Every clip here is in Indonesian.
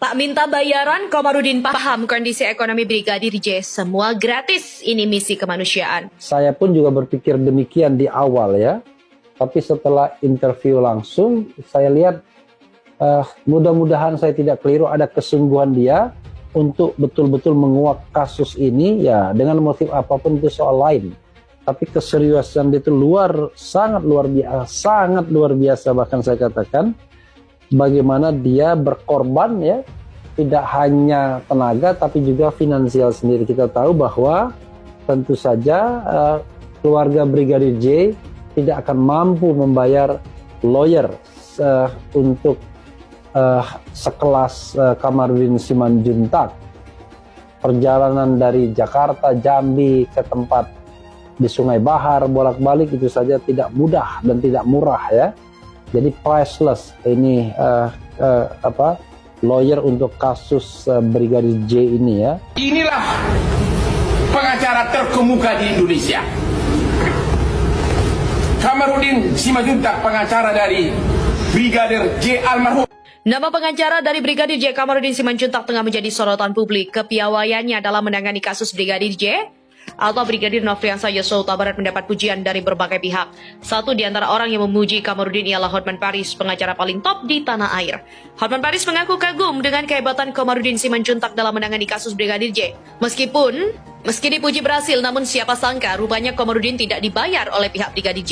Tak minta bayaran, Komarudin paham kondisi ekonomi Brigadir J. Semua gratis, ini misi kemanusiaan. Saya pun juga berpikir demikian di awal ya. Tapi setelah interview langsung, saya lihat mudah-mudahan saya tidak keliru, ada kesungguhan dia untuk betul-betul menguak kasus ini ya, dengan motif apapun itu soal lain. Tapi keseriusan dia itu sangat luar biasa bahkan saya katakan. Bagaimana dia berkorban ya, tidak hanya tenaga tapi juga finansial sendiri. Kita tahu bahwa tentu saja keluarga Brigadir J tidak akan mampu membayar lawyer untuk sekelas Kamarudin Simanjuntak. Perjalanan dari Jakarta, Jambi ke tempat di Sungai Bahar bolak-balik itu saja tidak mudah dan tidak murah ya. Jadi priceless ini lawyer untuk kasus Brigadir J ini ya. Inilah pengacara terkemuka di Indonesia. Kamarudin Simanjuntak, pengacara dari Brigadir J almarhum. Nama pengacara dari Brigadir J Kamarudin Simanjuntak tengah menjadi sorotan publik. Kepiawaiannya dalam menangani kasus Brigadir J atau Brigadir Nofriansah Yosua Huta Barat mendapat pujian dari berbagai pihak. Satu di antara orang yang memuji Kamarudin ialah Hotman Paris, pengacara paling top di tanah air. Hotman Paris mengaku kagum dengan kehebatan Kamarudin Simanjuntak dalam menangani kasus Brigadir J. Meski dipuji berhasil, namun siapa sangka rupanya Kamarudin tidak dibayar oleh pihak Brigadir J.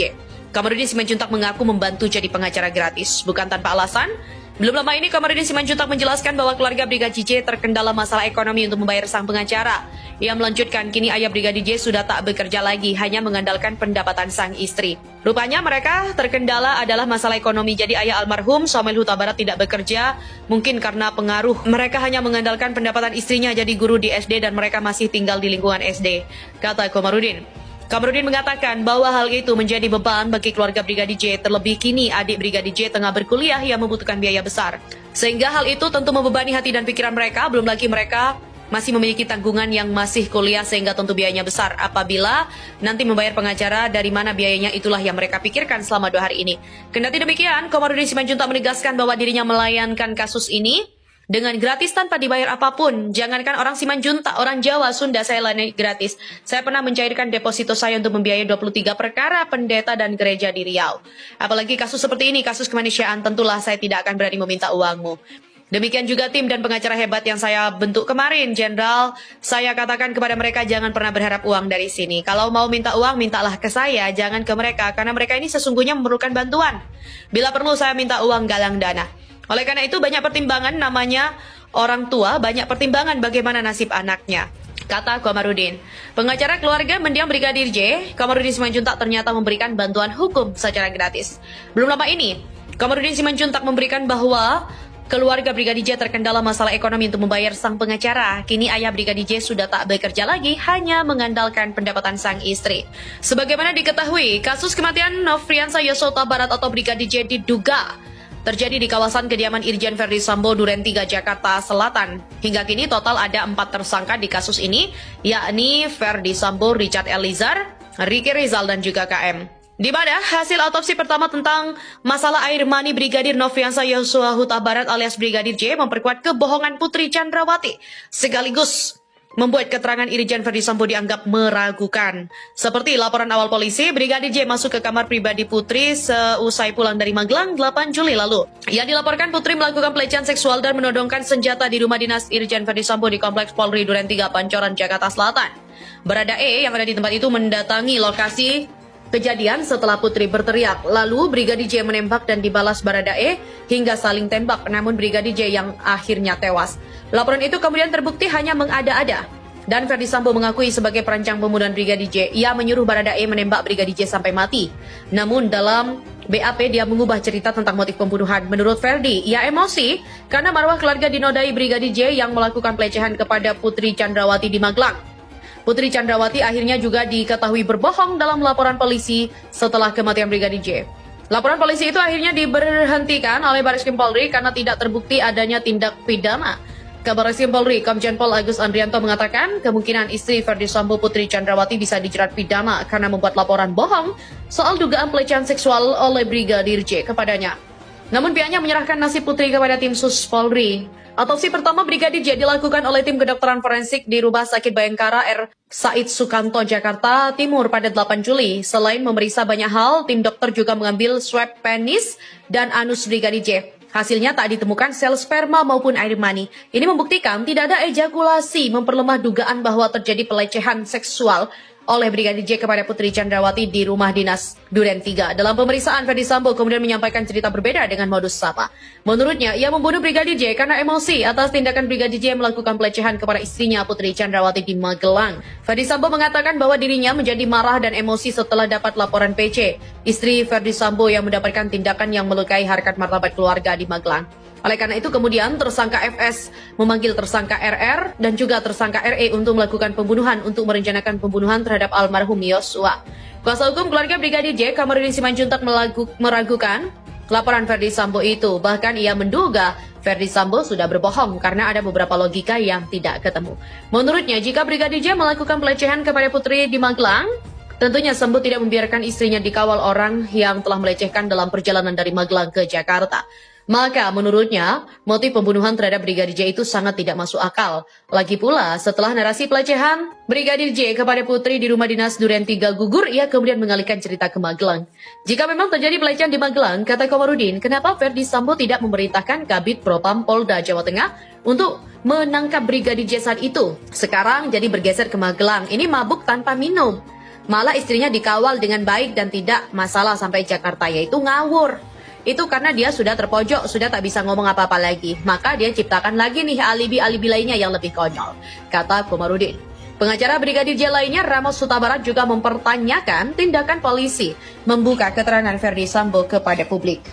Kamarudin Simanjuntak mengaku membantu jadi pengacara gratis, bukan tanpa alasan. Belum lama ini Kamarudin Simanjuntak menjelaskan bahwa keluarga Brigadir J terkendala masalah ekonomi untuk membayar sang pengacara. Ia melanjutkan kini ayah Brigadir J sudah tak bekerja lagi, hanya mengandalkan pendapatan sang istri. Rupanya mereka terkendala adalah masalah ekonomi, jadi ayah almarhum Samuel Huta Barat tidak bekerja, mungkin karena pengaruh. Mereka hanya mengandalkan pendapatan istrinya jadi guru di SD dan mereka masih tinggal di lingkungan SD, kata Kamarudin. Kamarudin mengatakan bahwa hal itu menjadi beban bagi keluarga Brigadir J, terlebih kini adik Brigadir J tengah berkuliah yang membutuhkan biaya besar. Sehingga hal itu tentu membebani hati dan pikiran mereka, belum lagi mereka masih memiliki tanggungan yang masih kuliah sehingga tentu biayanya besar. Apabila nanti membayar pengacara, dari mana biayanya, itulah yang mereka pikirkan selama 2 hari ini. Kendati demikian, Kamarudin Simanjuntak menegaskan bahwa dirinya melayangkan kasus ini dengan gratis tanpa dibayar apapun. Jangankan orang Simanjuntak, orang Jawa, Sunda saya layani gratis. Saya pernah mencairkan deposito saya untuk membiayai 23 perkara pendeta dan gereja di Riau. Apalagi kasus seperti ini, kasus kemanusiaan, tentulah saya tidak akan berani meminta uangmu. Demikian juga tim dan pengacara hebat yang saya bentuk kemarin, Jenderal. Saya katakan kepada mereka jangan pernah berharap uang dari sini. Kalau mau minta uang, mintalah ke saya, jangan ke mereka. Karena mereka ini sesungguhnya memerlukan bantuan. Bila perlu saya minta uang galang dana. Oleh karena itu banyak pertimbangan, namanya orang tua, banyak pertimbangan bagaimana nasib anaknya, kata Kamarudin. Pengacara keluarga mendiang Brigadir J, Kamarudin Simanjuntak ternyata memberikan bantuan hukum secara gratis. Belum lama ini, Kamarudin Simanjuntak memberikan bahwa keluarga Brigadir J terkendala masalah ekonomi untuk membayar sang pengacara. Kini ayah Brigadir J sudah tak bekerja lagi, hanya mengandalkan pendapatan sang istri. Sebagaimana diketahui, kasus kematian Nofriansah Yosua Huta Barat atau Brigadir J diduga terjadi di kawasan kediaman Irjen Verdi Sambo, Duren 3, Jakarta Selatan. Hingga kini total ada 4 tersangka di kasus ini, yakni Verdi Sambo, Richard Eliezer, Ricky Rizal, dan juga KM. Di mana hasil autopsi pertama tentang masalah air mani Brigadir Nofriansah Yosua Huta Barat alias Brigadir J memperkuat kebohongan Putri Chandrawati, sekaligus membuat keterangan Irjen Verdi Sambo dianggap meragukan. Seperti laporan awal polisi, Brigadir J masuk ke kamar pribadi Putri seusai pulang dari Magelang 8 Juli lalu. Yang dilaporkan Putri melakukan pelecehan seksual dan menodongkan senjata di rumah dinas Irjen Verdi Sambo di Kompleks Polri Duren 3, Pancoran, Jakarta Selatan. Barada E yang ada di tempat itu mendatangi lokasi kejadian setelah Putri berteriak. Lalu Brigadir J menembak dan dibalas Barada E hingga saling tembak, namun Brigadir J yang akhirnya tewas. Laporan itu kemudian terbukti hanya mengada-ada. Dan Verdi Sambo mengakui sebagai perancang pembunuhan Brigadir J. Ia menyuruh Barada E menembak Brigadir J sampai mati. Namun dalam BAP dia mengubah cerita tentang motif pembunuhan. Menurut Verdi, ia emosi karena marwah keluarga dinodai Brigadir J yang melakukan pelecehan kepada Putri Chandrawati di Magelang. Putri Chandrawati akhirnya juga diketahui berbohong dalam laporan polisi setelah kematian Brigadir J. Laporan polisi itu akhirnya diberhentikan oleh Barreskrim Polri karena tidak terbukti adanya tindak pidana. Kabar Reskrim Polri, Komjen Pol Agus Andrianto mengatakan kemungkinan istri Verdi Sambo Putri Chandrawati bisa dijerat pidana karena membuat laporan bohong soal dugaan pelecehan seksual oleh Brigadir J kepadanya. Namun pihaknya menyerahkan nasib Putri kepada tim Sus Polri. Otopsi pertama Brigadir J dilakukan oleh tim kedokteran forensik di Rumah Sakit Bayangkara R. Said Sukanto, Jakarta Timur pada 8 Juli. Selain memeriksa banyak hal, tim dokter juga mengambil swab penis dan anus Brigadir J. Hasilnya tak ditemukan sel sperma maupun air mani. Ini membuktikan tidak ada ejakulasi, memperlemah dugaan bahwa terjadi pelecehan seksual oleh Brigadir J kepada Putri Chandrawati di rumah dinas Duren 3. Dalam pemeriksaan, Ferdi Sambo kemudian menyampaikan cerita berbeda dengan modus sama. Menurutnya, ia membunuh Brigadir J karena emosi atas tindakan Brigadir J melakukan pelecehan kepada istrinya Putri Chandrawati di Magelang. Ferdi Sambo mengatakan bahwa dirinya menjadi marah dan emosi setelah dapat laporan PC istri Ferdi Sambo yang mendapatkan tindakan yang melukai harkat martabat keluarga di Magelang. Oleh karena itu kemudian tersangka FS memanggil tersangka RR dan juga tersangka RE untuk melakukan pembunuhan untuk merencanakan pembunuhan terhadap almarhum Yosua. Kuasa hukum keluarga Brigadir J, Kamarudin Simanjuntak, meragukan laporan Ferdi Sambo itu. Bahkan ia menduga Ferdi Sambo sudah berbohong karena ada beberapa logika yang tidak ketemu. Menurutnya, jika Brigadir J melakukan pelecehan kepada Putri di Magelang, tentunya Sambo tidak membiarkan istrinya dikawal orang yang telah melecehkan dalam perjalanan dari Magelang ke Jakarta. Maka menurutnya, motif pembunuhan terhadap Brigadir J itu sangat tidak masuk akal. Lagi pula, setelah narasi pelecehan Brigadir J kepada Putri di rumah dinas Duren 3 gugur, ia kemudian mengalihkan cerita ke Magelang. Jika memang terjadi pelecehan di Magelang, kata Komarudin, kenapa Ferdi Sambo tidak memerintahkan Kabid Propam Polda Jawa Tengah untuk menangkap Brigadir J saat itu? Sekarang jadi bergeser ke Magelang, ini mabuk tanpa minum. Malah istrinya dikawal dengan baik dan tidak masalah sampai Jakarta, yaitu ngawur. Itu karena dia sudah terpojok, sudah tak bisa ngomong apa-apa lagi. Maka dia ciptakan lagi nih alibi-alibi lainnya yang lebih konyol, kata Komarudin. Pengacara Brigadir J lainnya, Ramos Hutabarat, juga mempertanyakan tindakan polisi membuka keterangan Ferdi Sambo kepada publik.